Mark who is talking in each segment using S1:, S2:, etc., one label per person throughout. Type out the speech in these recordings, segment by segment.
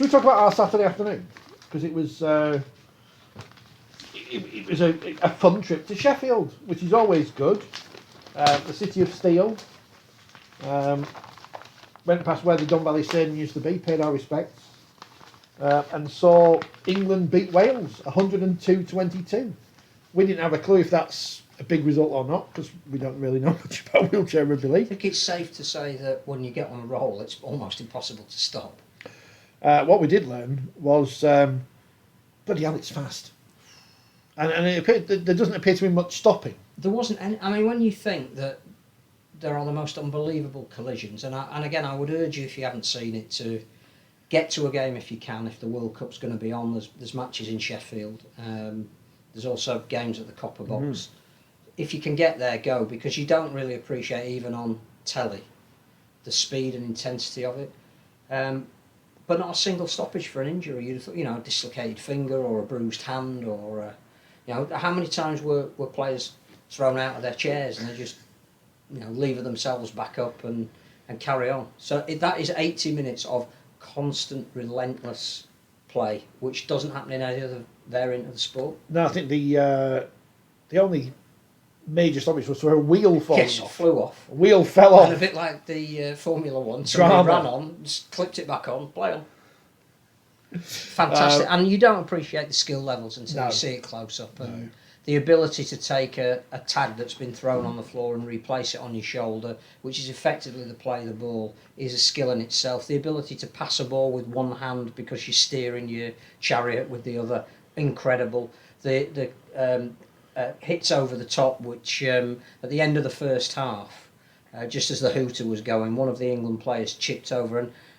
S1: Should we talk about our Saturday afternoon? Because it was it was a fun trip to Sheffield, which is always good. The city of steel. Went past where the Dun Valley Stadium used to be, paid our respects, and saw England beat Wales 102-22. We didn't have a clue if that's a big result or not, because we don't really know much about wheelchair rugby league.
S2: I think it's safe to say that when you get on a roll, it's almost impossible to stop.
S1: What we did learn was, bloody hell, it's fast. And it appeared, there doesn't appear to be much stopping.
S2: There wasn't any, I mean, when you think that there are the most unbelievable collisions, and again, I would urge you, if you haven't seen it, to get to a game if you can, if the World Cup's going to be on. There's matches in Sheffield. There's also games at the Copper Box. If you can get there, go, because you don't really appreciate, even on telly, the speed and intensity of it. But not a single stoppage for an injury. You'd thought, a dislocated finger or a bruised hand, or how many times were players thrown out of their chairs and they just lever themselves back up and carry on. So that is 80 minutes of constant, relentless play, which doesn't happen in any other variant of the sport.
S1: No, I think the only major stoppage was for a wheel falling off.
S2: Yes, flew off.
S1: A wheel fell off.
S2: And a bit like the Formula One, somebody ran on, just clipped it back on, play on. Fantastic. And you don't appreciate the skill levels until you see it close up. And the ability to take a tag that's been thrown on the floor and replace it on your shoulder, which is effectively the play of the ball, is a skill in itself. The ability to pass a ball with one hand because you're steering your chariot with the other, incredible. The hits over the top, which at the end of the first half, just as the hooter was going, one of the England players chipped over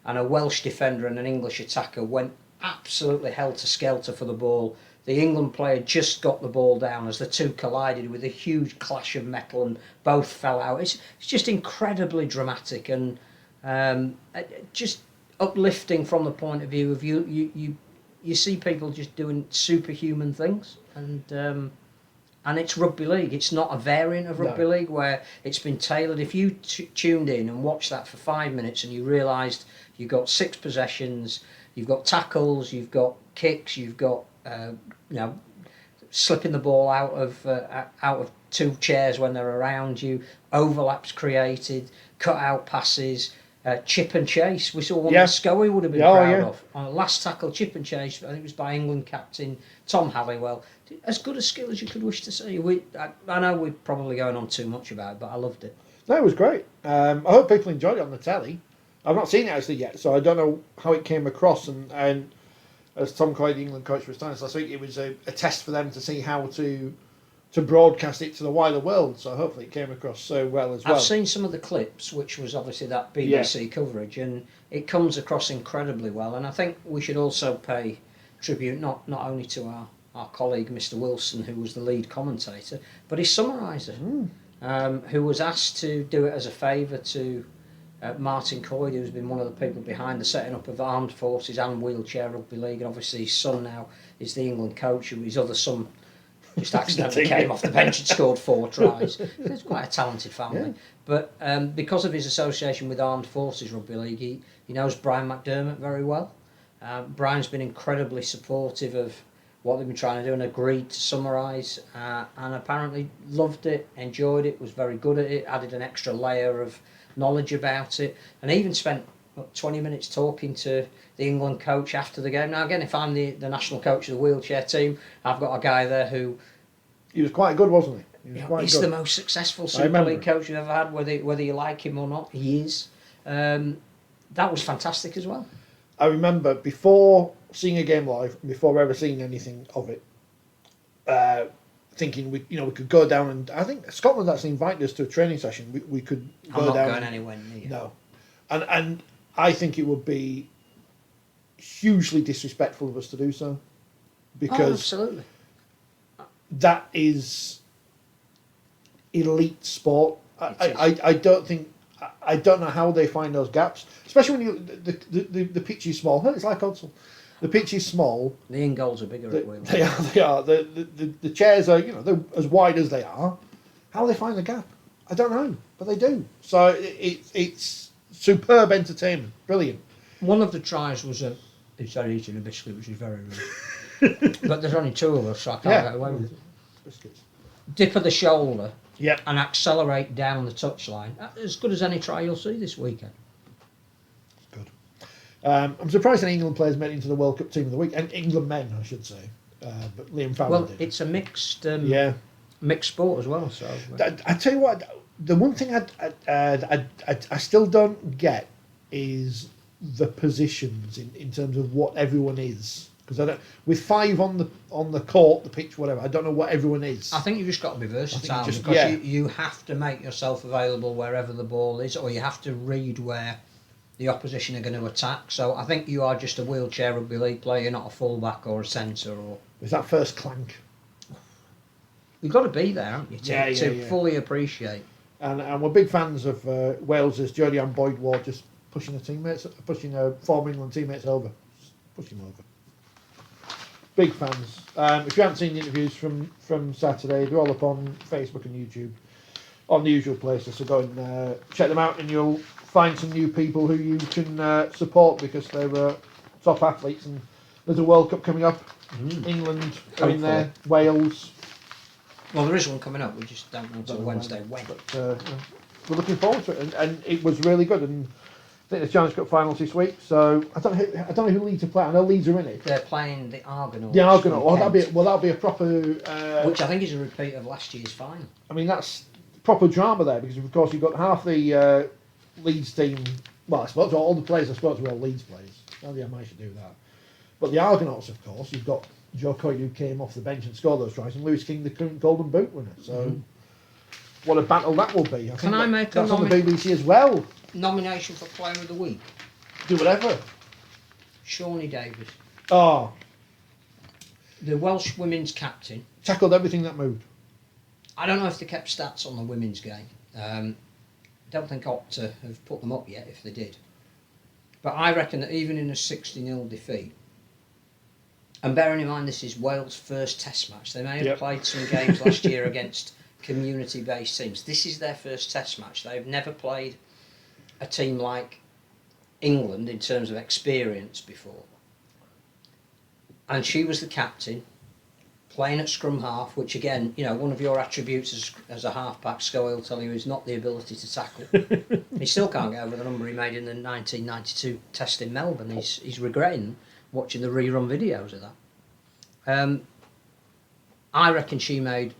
S2: and a Welsh defender and an English attacker went absolutely helter-skelter for the ball. The England player just got the ball down as the two collided with a huge clash of metal and both fell out. It's just incredibly dramatic and just uplifting from the point of view of you see people just doing superhuman things, and it's rugby league. It's not a variant of rugby league where it's been tailored. If you tuned in and watched that for 5 minutes and you realised you've got 6 possessions, you've got tackles, you've got kicks, you've got slipping the ball out of 2 chairs when they're around you, overlaps created, cut out passes, chip and chase. We saw one that Scoey would have been proud of. On last tackle, chip and chase, I think it was by England captain Tom Halliwell. As good a skill as you could wish to see. I know we're probably going on too much about it, but I loved it.
S1: No, it was great. I hope people enjoyed it on the telly. I've not seen it actually yet, so I don't know how it came across. And as Tom Coy, the England coach, was telling us last week, it was a test for them to see how to broadcast it to the wider world. So hopefully it came across so well as well.
S2: I've seen some of the clips, which was obviously that BBC coverage, and it comes across incredibly well. And I think we should also pay tribute not only to our colleague Mr. Wilson, who was the lead commentator, but his summariser, who was asked to do it as a favour to Martin Coyd, who's been one of the people behind the setting up of Armed Forces and Wheelchair Rugby League, and obviously his son now is the England coach, and his other son just accidentally came off the bench and scored 4 tries. It's quite a talented family. But because of his association with Armed Forces Rugby League, he knows Brian McDermott very well. Brian's been incredibly supportive of what they've been trying to do and agreed to summarise, and apparently loved it, enjoyed it, was very good at it, added an extra layer of knowledge about it, and even spent 20 minutes talking to the England coach after the game. Now again, if I'm the national coach of the wheelchair team, I've got a guy there who...
S1: He was quite good, wasn't he?
S2: He's the most successful Super League coach you've ever had, whether you like him or not, he is. That was fantastic as well.
S1: I remember before seeing a game live, before ever seeing anything of it, thinking we could go down, and I think Scotland actually invited us to a training session. We could go down.
S2: I'm not going anywhere near.
S1: No, and I think it would be hugely disrespectful of us to do so, because
S2: absolutely,
S1: that is elite sport. I don't think. I don't know how they find those gaps, especially when the pitch is small. It's like Odsal. The pitch is small.
S2: The in goals are bigger at Wales.
S1: They are. The chairs are, they're as wide as they are. How they find the gap, I don't know, but they do. So it's superb entertainment, brilliant.
S2: One of the tries was a He said eating a biscuit, which is very rude. But there's only 2 of us, so I can't get away with it.
S1: Biscuits.
S2: Dip of the shoulder.
S1: Yep.
S2: And accelerate down the touchline. As good as any try you'll see this weekend.
S1: Good. I'm surprised that England players made it into the World Cup team of the week, and England men, I should say. But Liam Fowler did.
S2: It's a mixed sport as well. So
S1: I tell you what, the one thing I still don't get is the positions in terms of what everyone is. Because I don't, with 5 on the court, the pitch, whatever, I don't know what everyone is.
S2: I think you've just got to be versatile because you have to make yourself available wherever the ball is, or you have to read where the opposition are going to attack. So I think you are just a wheelchair rugby league player, you're not a fullback or a centre. Or
S1: it's that first clank.
S2: You've got to be there, haven't you, to fully appreciate.
S1: And we're big fans of Wales as Jodie Ann Boyd Ward just pushing former England teammates over. Just pushing them over. Big fans. If you haven't seen the interviews from Saturday, they're all up on Facebook and YouTube, on the usual places. So go and check them out, and you'll find some new people who you can support because they're top athletes. And there's a World Cup coming up. England are in there, Wales.
S2: Well, there is one coming up. We just don't know until Wednesday when.
S1: But we're looking forward to it, and it was really good. And I think the Challenge Cup finals this week, so I don't know who Leeds are playing. I know Leeds are in it.
S2: They're playing the Argonauts.
S1: The Argonauts. That'll be a proper.
S2: Which I think is a repeat of last year's final.
S1: I mean, that's proper drama there because of course you've got half the Leeds team. Well, I suppose all the players were all Leeds players. Maybe I might should do that. But the Argonauts, of course, you've got Joe Coyte who came off the bench and scored those tries, and Lewis King, the current Golden Boot winner. So, what a battle that will be!
S2: Can I make
S1: that's on the BBC as well?
S2: Nomination for Player of the Week.
S1: Do whatever.
S2: Shawnee Davis.
S1: Oh.
S2: The Welsh women's captain.
S1: Tackled everything that moved.
S2: I don't know if they kept stats on the women's game. Don't think Opta have put them up yet if they did. But I reckon that even in a 60-0 defeat, and bearing in mind this is Wales' first test match, they may have played some games last year against community-based teams. This is their first test match. They've never played a team like England in terms of experience before. And she was the captain, playing at scrum half, which again, one of your attributes as a half-back, Scully will tell you, is not the ability to tackle. He still can't get over the number he made in the 1992 test in Melbourne. He's regretting watching the rerun videos of that. I reckon she made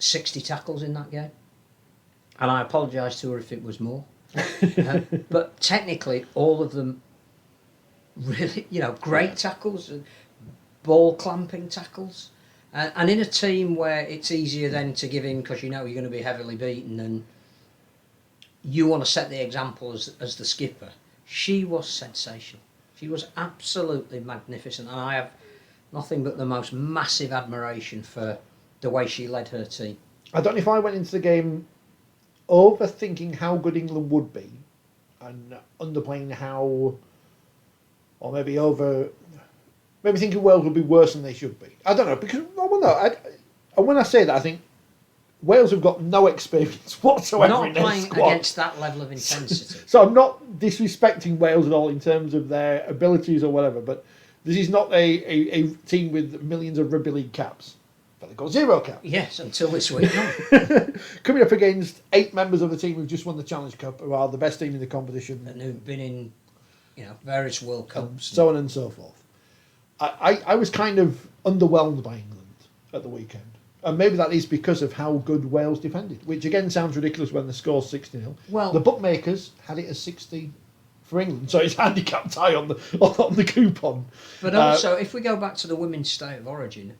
S2: 60 tackles in that game. And I apologise to her if it was more. But technically, all of them really, great tackles, ball clamping tackles. And in a team where it's easier then to give in because you're going to be heavily beaten and you want to set the example as the skipper, she was sensational. She was absolutely magnificent. And I have nothing but the most massive admiration for the way she led her team.
S1: I don't know if I went into the game overthinking how good England would be and underplaying how, or maybe thinking Wales would be worse than they should be. I don't know, because when I say that, I think Wales have got no experience whatsoever.
S2: We're not playing against that level of intensity.
S1: So I'm not disrespecting Wales at all in terms of their abilities or whatever, but this is not a team with millions of rugby league caps. But they've got 0 caps.
S2: Yes, until this week.
S1: Coming up against 8 members of the team who've just won the Challenge Cup, who are the best team in the competition.
S2: And who've been in various World Cups.
S1: So on and so forth. I was kind of underwhelmed by England at the weekend. And maybe that is because of how good Wales defended, which again sounds ridiculous when the score's 60-0. Well, the bookmakers had it as 60 for England, so it's handicapped high on the coupon.
S2: But also, if we go back to the women's state of origin,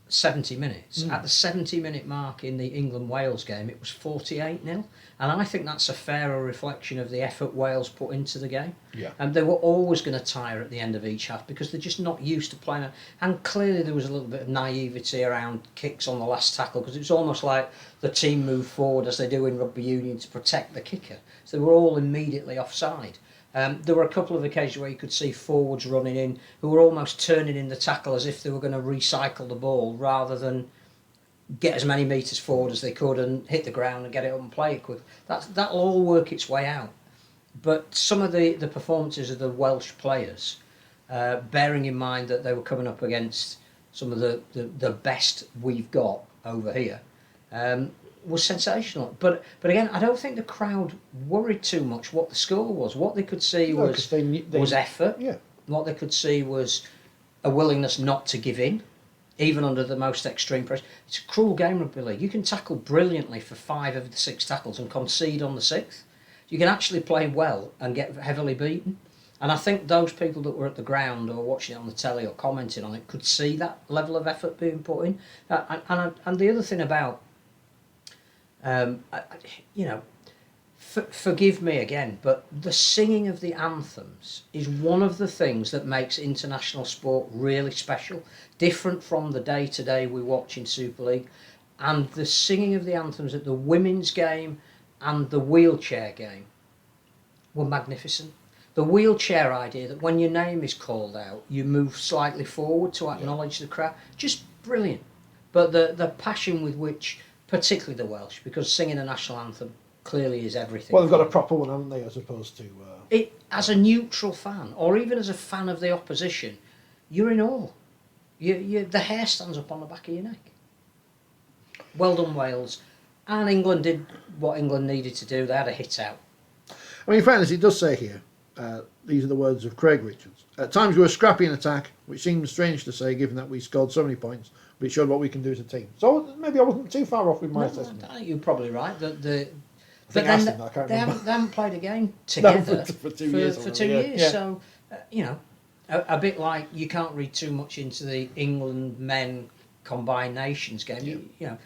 S2: 70 minutes. At the 70-minute mark in the England-Wales game, it was 48-0. And I think that's a fairer reflection of the effort Wales put into the game.
S1: Yeah.
S2: And they were always going to tire at the end of each half because they're just not used to playing. And clearly there was a little bit of naivety around kicks on the last tackle because it was almost like the team moved forward as they do in rugby union to protect the kicker. So they were all immediately offside. There were a couple of occasions where you could see forwards running in who were almost turning in the tackle as if they were going to recycle the ball rather than get as many metres forward as they could and hit the ground and get it up and play it quick. That'll all work its way out. But some of the performances of the Welsh players bearing in mind that they were coming up against some of the best we've got over here, was sensational. But again, I don't think the crowd worried too much what the score was. What they could see was effort.
S1: Yeah.
S2: What they could see was a willingness not to give in, even under the most extreme pressure. It's a cruel game, Rugby League. You can tackle brilliantly for 5 of the 6 tackles and concede on the 6th. You can actually play well and get heavily beaten. And I think those people that were at the ground or watching it on the telly or commenting on it could see that level of effort being put in. And the other thing about, forgive me again, but the singing of the anthems is one of the things that makes international sport really special, different from the day-to-day we watch in Super League. And the singing of the anthems at the women's game and the wheelchair game were magnificent. The wheelchair idea that when your name is called out, you move slightly forward to acknowledge the crowd, just brilliant. But the passion with which, particularly the Welsh, because singing the national anthem clearly is everything.
S1: Well, they've got a proper one, haven't they, as opposed to...
S2: It, as a neutral fan, or even as a fan of the opposition, you're in awe. The hair stands up on the back of your neck. Well done, Wales. And England did what England needed to do. They had a hit out.
S1: I mean, in fairness, it does say here, these are the words of Craig Richards. At times we were scrappy in attack, which seems strange to say given that we scored so many points, but it showed what we can do as a team. So maybe I wasn't too far off with my assessment.
S2: I think you're probably right. But
S1: they
S2: haven't played a game together
S1: for 2 years.
S2: For 2 years. Yeah. So, a bit like you can't read too much into the England men combined nations game.
S1: Yeah.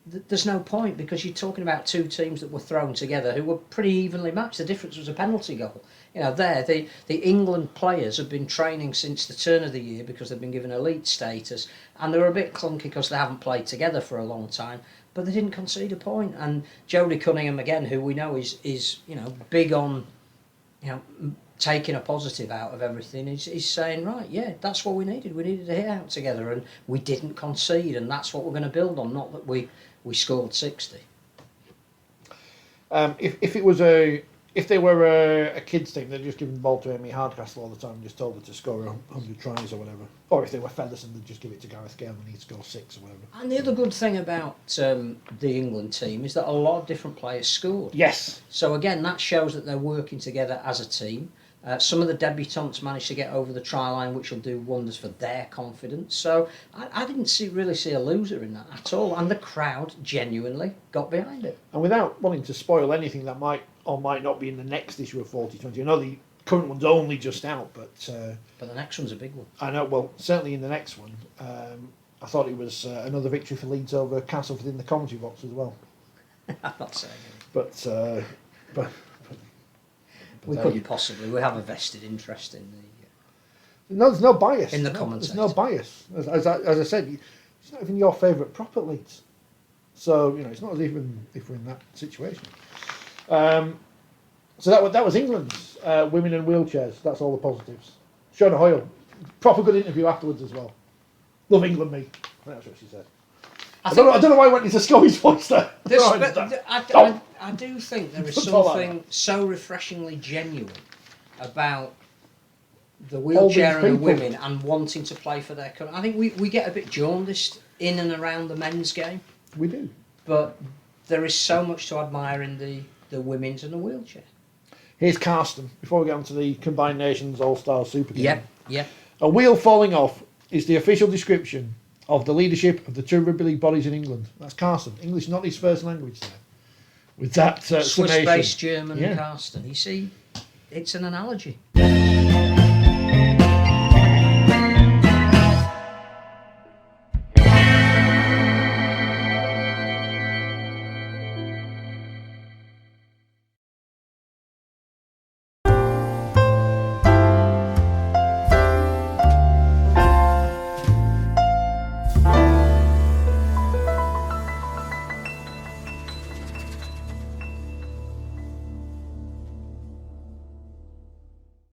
S2: There's no point because you're talking about 2 teams that were thrown together who were pretty evenly matched. The difference was a penalty goal. The England players have been training since the turn of the year because they've been given elite status, and they were a bit clunky because they haven't played together for a long time, but they didn't concede a point. And Jodie Cunningham, again, who we know is big on taking a positive out of everything, is saying, right, yeah, that's what we needed. We needed to hit out together, and we didn't concede, and that's what we're going to build on, not that we scored 60.
S1: If they were a kids team, they'd just give the ball to Amy Hardcastle all the time and just told her to score 100 tries or whatever. Or if they were Featherson, they'd just give it to Gareth Gale and he'd score 6 or whatever.
S2: And the other good thing about the England team is that a lot of different players scored.
S1: Yes.
S2: So again, that shows that they're working together as a team. Some of the debutants managed to get over the try line, which will do wonders for their confidence. So I didn't really see a loser in that at all. And the crowd genuinely got behind it.
S1: And without wanting to spoil anything that might or might not be in the next issue of 4020, I know the current one's only just out, but
S2: the next one's a big one.
S1: I know, well, certainly in the next one, I thought it was another victory for Leeds over Castleford in the commentary box as well.
S2: I'm not saying it.
S1: But
S2: we couldn't possibly. We have a vested interest in the...
S1: No, there's no bias.
S2: In the commentator.
S1: There's no bias. As I said, it's not even your favourite prop at Leeds. So, it's not even if we're in that situation. So that was England's women and wheelchairs. That's all the positives. Shona Hoyle, proper good interview afterwards as well. Love England, me. That's what she said. I don't know why I went into Scotty's voice there.
S2: I do think there is something so refreshingly genuine about the wheelchair and the women and wanting to play for their country. I think we get a bit jaundiced in and around the men's game.
S1: We do.
S2: But there is so much to admire in the women's and the wheelchair.
S1: Here's Carsten, before we get on to the Combined Nations All-Star Super Game.
S2: Yep.
S1: A wheel falling off is the official description of the leadership of the 2 rugby league bodies in England. That's Carsten. English not his first language there. With that
S2: Swiss-based German Carsten. You see, it's an analogy.